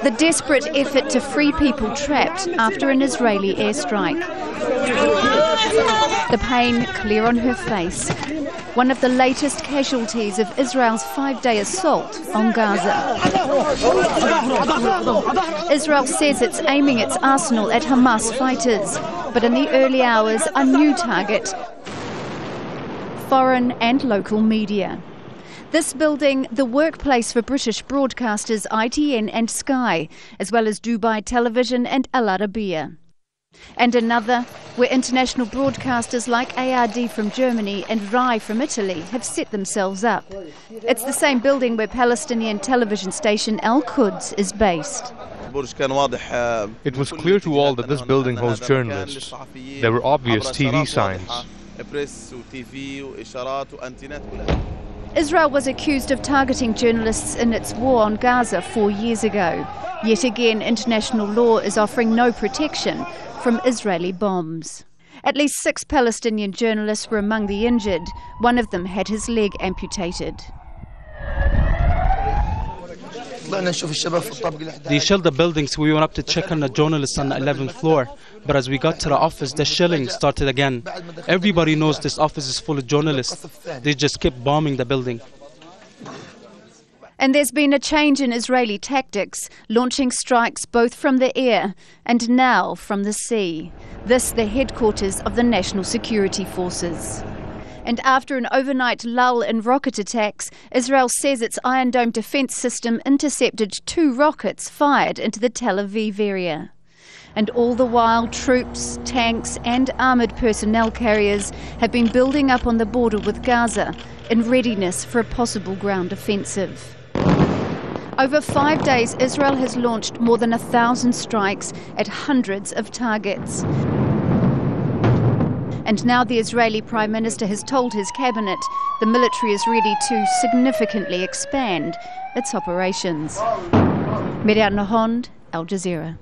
The desperate effort to free people trapped after an Israeli airstrike. The pain clear on her face. One of the latest casualties of Israel's 5-day assault on Gaza. Israel says it's aiming its arsenal at Hamas fighters, but in the early hours, a new target: foreign and local media. This building, the workplace for British broadcasters ITN and Sky, as well as Dubai Television and Al Arabiya. And another, where international broadcasters like ARD from Germany and RAI from Italy have set themselves up. It's the same building where Palestinian television station Al Quds is based. It was clear to all that this building hosts journalists. There were obvious TV signs. Israel was accused of targeting journalists in its war on Gaza 4 years ago. Yet again, international law is offering no protection from Israeli bombs. At least 6 Palestinian journalists were among the injured. One of them had his leg amputated. They shelled the buildings. We went up to check on the journalists on the 11th floor. But as we got to the office, the shelling started again. Everybody knows this office is full of journalists. They just kept bombing the building. And there's been a change in Israeli tactics, launching strikes both from the air and now from the sea. This the headquarters of the National Security Forces. And after an overnight lull in rocket attacks, Israel says its Iron Dome defense system intercepted 2 rockets fired into the Tel Aviv area. And all the while, troops, tanks and armoured personnel carriers have been building up on the border with Gaza in readiness for a possible ground offensive. Over 5 days, Israel has launched more than 1,000 strikes at hundreds of targets. And now the Israeli Prime Minister has told his cabinet the military is ready to significantly expand its operations. Miriam Nahond, Al Jazeera.